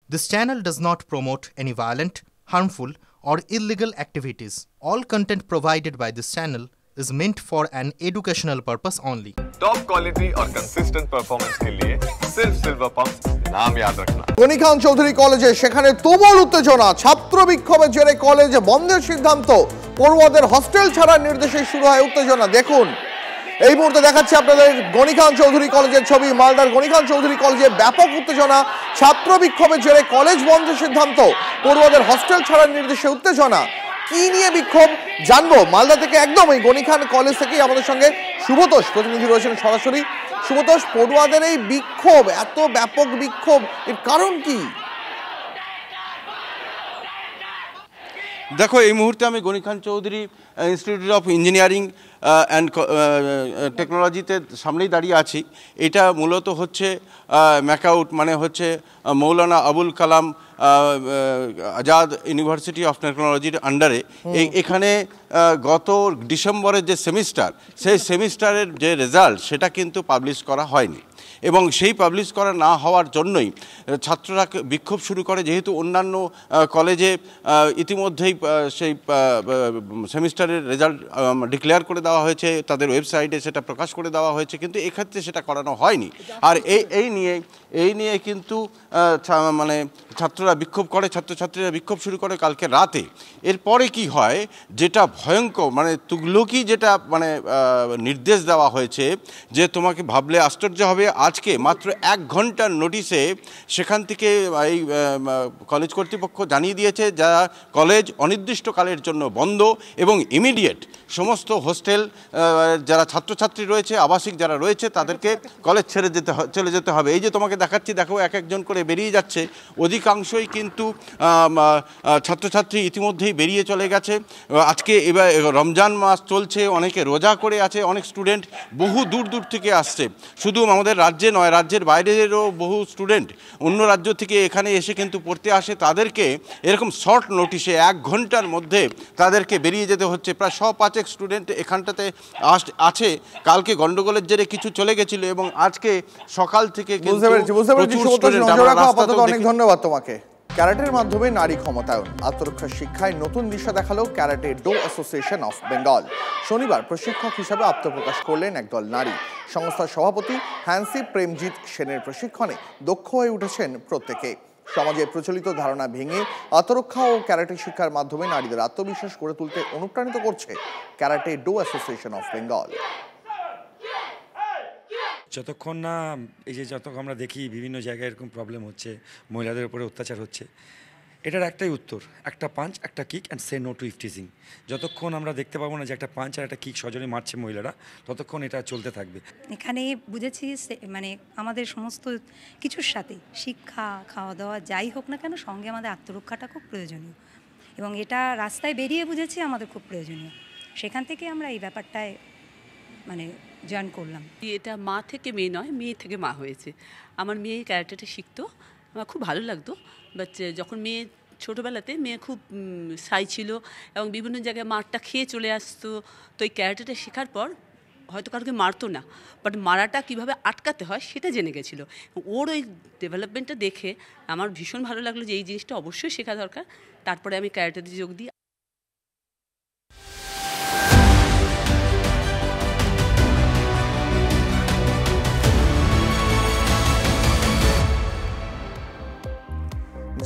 This channel does not promote any violent, harmful, or illegal activities. All content provided by this channel is meant for an educational purpose only. Top quality और consistent performance के लिए सिर्फ silver pump नाम याद रखना। গনি খান চৌধুরী কলেজে সেখানে তুমুল উত্তেজনা, ছাত্র বিক্ষোভের জেরে কলেজ বন্ধের সিদ্ধান্ত, পড়ুয়াদের হস্টেল ছাড়ার নির্দেশে শুরু হয় উত্তেজনা। দেখুন এই মুহূর্তে দেখাচ্ছি আপনাদের গনি খান চৌধুরী কলেজের ছবি। মালদার গনি খান চৌধুরী কলেজে ব্যাপক উত্তেজনা, ছাত্র বিক্ষোভের জেরে কলেজ বন্ধের সিদ্ধান্ত, পড়ুয়াদের হস্টেল ছাড়ার নির্দেশে উত্তেজনা। কি নিয়ে বিক্ষোভ জানবো মালদা থেকে, একদম এই গনি খান কলেজ থেকেই আমাদের সঙ্গে শুভতোষ প্রতিনিধি রয়েছেন সরাসরি। শুভতোষ, পড়ুয়াদের এই বিক্ষোভ, এত ব্যাপক বিক্ষোভ, এর কারণ কি? দেখো, এই মুহূর্তে আমি Gani Khan Choudhury institute of engineering and টেকনোলজিতে সামনেই দাঁড়িয়ে আছি। এটা মূলত হচ্ছে ম্যাকআউট, মানে হচ্ছে মৌলানা আবুল কালাম আজাদ ইউনিভার্সিটি অফ টেকনোলজির আন্ডারে। এখানে গত ডিসেম্বরের যে সেমিস্টার, সেই সেমিস্টারের যে রেজাল্ট সেটা কিন্তু পাবলিশ করা হয়নি, এবং সেই পাবলিশ করা না হওয়ার জন্যই ছাত্ররা বিক্ষোভ শুরু করে। যেহেতু অন্যান্য কলেজে ইতিমধ্যেই সেই সেমিস্টারের রেজাল্ট ডিক্লেয়ার করে দেওয়া হয়েছে, তাদের ওয়েবসাইটে সেটা প্রকাশ করে দেওয়া হয়েছে, কিন্তু এক্ষেত্রে সেটা করানো হয়নি। আর এই নিয়ে কিন্তু মানে ছাত্ররা বিক্ষোভ করে, ছাত্রছাত্রীরা বিক্ষোভ শুরু করে কালকে রাতে। এরপরে কি হয়, যেটা ভয়ঙ্কর, মানে তুগলকি যেটা মানে নির্দেশ দেওয়া হয়েছে যে তোমাকে ভাবলে আশ্চর্য হবে, আজকে মাত্র 1 ঘন্টার নোটিশে সেখান থেকে এই কলেজ কর্তৃপক্ষ জানিয়ে দিয়েছে যারা কলেজ অনির্দিষ্টকালের জন্য বন্ধ, এবং ইমিডিয়েট সমস্ত হোস্টেল যারা ছাত্রছাত্রী রয়েছে, আবাসিক যারা রয়েছে, তাদেরকে কলেজ ছেড়ে চলে যেতে হবে। এই যে তোমাকে দেখাচ্ছি, দেখো এক একজন করে বেরিয়ে যাচ্ছে। অধিকাংশই কিন্তু ছাত্রছাত্রী ইতিমধ্যেই বেরিয়ে চলে গেছে। আজকে এবার রমজান মাস চলছে, অনেকে রোজা করে আছে, অনেক স্টুডেন্ট বহু দূর দূর থেকে আসছে। শুধু আমাদের রাজ্যে নয়, রাজ্যের বাইরেরও বহু স্টুডেন্ট অন্য রাজ্য থেকে এখানে এসে কিন্তু পড়তে আসে। তাদেরকে এরকম শর্ট নোটিশে 1 ঘন্টার মধ্যে তাদেরকে বেরিয়ে যেতে হচ্ছে। প্রায় 105 স্টুডেন্ট এখানটাতে আছে। কালকে গন্ডগোলের জেরে কিছু চলে গেছিল, এবং আজকে সকাল থেকে অনেক ধন্যবাদ তোমাকে। ক্যারাটের মাধ্যমে নারী ক্ষমতায়ন, আত্মরক্ষা শিক্ষায় নতুন দিশা দেখালো karate do association of Bengal. শনিবার প্রশিক্ষক হিসাবে আত্মপ্রকাশ করলেন একদল নারী। সংস্থার সভাপতি হ্যান্সি প্রেমজিৎ সেনের প্রশিক্ষণে দক্ষ হয়ে উঠেছেন প্রত্যেকে। সমাজে প্রচলিত ধারণা ভেঙে আত্মরক্ষা ও ক্যারাটে শিক্ষার মাধ্যমে নারীদের আত্মবিশ্বাস গড়ে তুলতে অনুপ্রাণিত করছে karate do association of Bengal. যতক্ষণ না যতক্ষণ আমরা দেখি বিভিন্ন জায়গায় এরকম প্রবলেম হচ্ছে, মহিলাদের উপরে অত্যাচার হচ্ছে, এটার একটাই উত্তর, একটা পাঞ্চ, একটা kick and say no to eve teasing. যতক্ষণ আমরা দেখতে পাবো না যে একটা পাঞ্চ আর একটা কিক সজনে মারছে মহিলারা, ততক্ষণ এটা চলতে থাকবে। এখানে বুঝেছি মানে আমাদের সমস্ত কিছুর সাথে শিক্ষা, খাওয়া দাওয়া যাই হোক না কেন, সঙ্গে আমাদের আত্মরক্ষাটা খুব প্রয়োজনীয়, এবং এটা রাস্তায় বেরিয়ে বুঝেছি আমাদের খুব প্রয়োজনীয়। সেখান থেকে আমরা এই ব্যাপারটায় মানে জয়েন করলাম। এটা মা থেকে মেয়ে নয়, মেয়ে থেকে মা হয়েছে। আমার মেয়ে ক্যারাটেটা শিখতো, আমার খুব ভালো লাগতো। বাট যখন মেয়ে ছোটোবেলাতে মেয়ে খুব সাই ছিল এবং বিভিন্ন জায়গায় মারটা খেয়ে চলে আসতো, তো এই ক্যারাটেটা শেখার পর হয়তো কারোকে মারতো না, বাট মারাটা কীভাবে আটকাতে হয় সেটা জেনে গেছিলো। ওর ওই ডেভেলপমেন্টটা দেখে আমার ভীষণ ভালো লাগলো যে এই জিনিসটা অবশ্যই শেখা দরকার। তারপরে আমি ক্যারাটেতে যোগ দিই।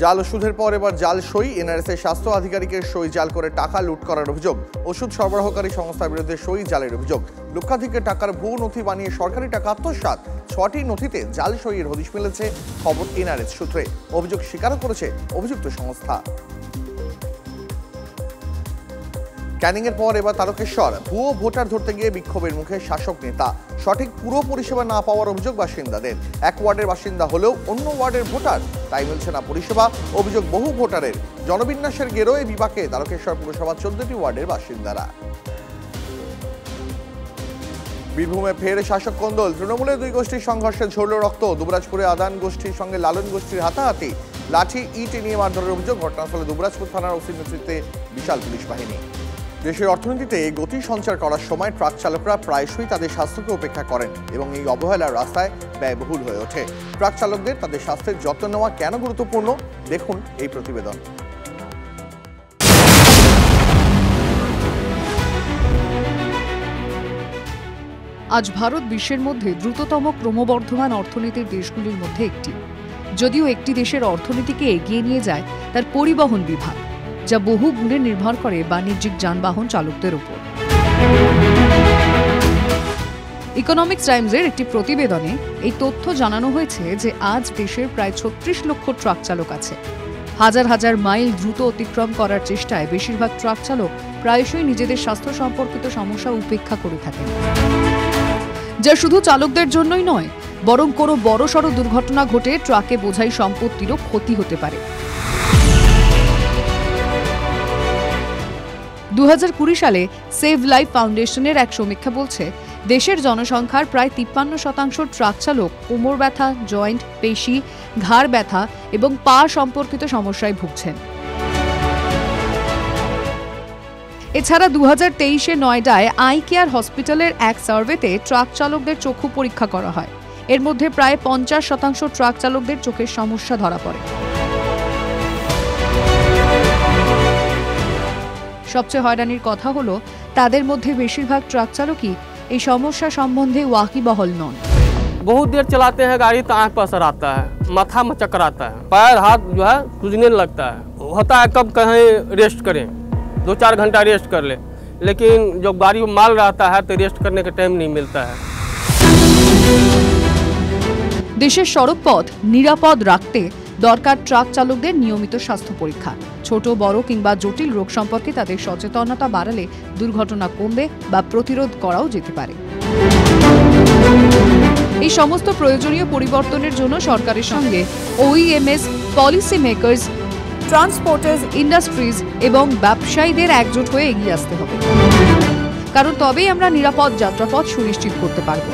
জাল ওষুধের পর এবার জাল সই। এনআরএস এর স্বাস্থ্য আধিকারিকের সই জাল করে টাকা লুট করার অভিযোগ। ওষুধ সরবরাহকারী সংস্থার বিরুদ্ধে সই জালের অভিযোগ। লক্ষাধিকের টাকার ভুয়ো নথি বানিয়ে সরকারি টাকা আত্মসাৎ। 6টি নথিতে জাল সইয়ের হদিশ মিলেছে, খবর এনআরএস সূত্রে। অভিযোগ স্বীকার করেছে অভিযুক্ত সংস্থা। ক্যানিং এর পর এবার তারকেশ্বর। ভুয়ো ভোটার ধরতে গিয়ে বিক্ষোভের মুখে শাসক নেতা। সঠিক পুরো পরিষেবা না পাওয়ার অভিযোগ বাসিন্দাদের। এক ওয়ার্ডের বাসিন্দা হলেও অন্য ওয়ার্ডের ভোটার, তাই মিলছে না পরিষেবা। অভিযোগ বহু ভোটারের। জনবিন্যাসের গেরোয় বিপাকে তারকেশ্বর পুরসভা 14টি ওয়ার্ডের বাসিন্দারা। বীরভূমে ফের শাসক কোন্দল। তৃণমূলের 2 গোষ্ঠীর সংঘর্ষে ঝরল রক্ত। দুবরাজপুরে আদান গোষ্ঠীর সঙ্গে লালন গোষ্ঠীর হাতাহাতি। লাঠি ইট নিয়ে মারধরের অভিযোগ। ঘটনাস্থলে দুবরাজপুর থানার ওসির নেতৃত্বে বিশাল পুলিশ বাহিনী। দেশের অর্থনীতিতে গতি সঞ্চার করার সময় ট্রাক চালকরা প্রায়শই তাদের স্বাস্থ্যকে উপেক্ষা করেন এবং এই অবহেলার রাস্তায় ব্যয়বহুল হয়ে ওঠে। ট্রাক চালকদের তাদের স্বাস্থ্যের যত্ন নেওয়া কেন গুরুত্বপূর্ণ, দেখুন এই প্রতিবেদন। আজ ভারত বিশ্বের মধ্যে দ্রুততম ক্রমবর্ধমান অর্থনীতির দেশগুলির মধ্যে একটি। যদিও একটি দেশের অর্থনীতিকে এগিয়ে নিয়ে যায় তার পরিবহন বিভাগ, যা বহু গুণে নির্ভর করে বাণিজ্যিক যানবাহন চালকদের উপর। ইকোনমিক্স টাইমসের একটি প্রতিবেদনে এই তথ্য জানানো হয়েছে যে আজ দেশের প্রায় ৩৬ লক্ষ ট্রাক চালক আছে। হাজার হাজার মাইল দ্রুত অতিক্রম করার চেষ্টায় বেশিরভাগ ট্রাক চালক প্রায়শই নিজেদের স্বাস্থ্য সম্পর্কিত সমস্যা উপেক্ষা করে থাকেন, যা শুধু চালকদের জন্যই নয়, বরং কোনো বড়সড় দুর্ঘটনা ঘটে ট্রাকে বোঝাই সম্পত্তিরও ক্ষতি হতে পারে। 2020 সালে সেভ লাইফ ফাউন্ডেশনের এক সমীক্ষা বলছে দেশের জনসংখ্যার প্রায় 53% ট্রাক চালক কোমর ব্যথা, জয়েন্ট, পেশি, ঘাড় ব্যথা এবং পা সম্পর্কিত সমস্যায় ভুগছেন। এছাড়া 2023-এ নয়ডায় আই কেয়ার হসপিটালের এক সার্ভেতে ট্রাক চালকদের চক্ষু পরীক্ষা করা হয়। এর মধ্যে প্রায় 50% ট্রাক চালকদের চোখের সমস্যা ধরা পড়ে। সবচেয়ে হয়রানির কথা হলো তাদের মধ্যে বেশিরভাগ ট্রাক চালকই এই সমস্যা সম্বন্ধে ওয়াকিবহল নন। बहुत देर चलाते हैं गाड़ी तो आँख पर असर आता है, माथा में चक्कर आता है, पैर हाथ जो है सूजने लगता है। होता है कब कहीं रेस्ट करें, 2-4 घंटा रेस्ट कर ले, लेकिन जब गाड़ी में माल रहता है तो रेस्ट करने का टाइम नहीं मिलता है। দেশের সড়কপথ নিরাপদ রাখতে দরকার ট্রাক চালকদের নিয়মিত স্বাস্থ্য পরীক্ষা। ছোট বড় কিংবা জটিল রোগ সম্পর্কে তাদের সচেতনতা বাড়ালে দুর্ঘটনা কমবে বা প্রতিরোধ করাও যেতে পারে। এই সমস্ত প্রয়োজনীয় পরিবর্তনের জন্য সরকারের সঙ্গে ওইএমএস, পলিসি মেকার্স, ট্রান্সপোর্টার্স, ইন্ডাস্ট্রিজ এবং ব্যবসায়ীদের একজোট হয়ে এগিয়ে আসতে হবে, কারণ তবেই আমরা নিরাপদ যাত্রাপথ সুনিশ্চিত করতে পারব।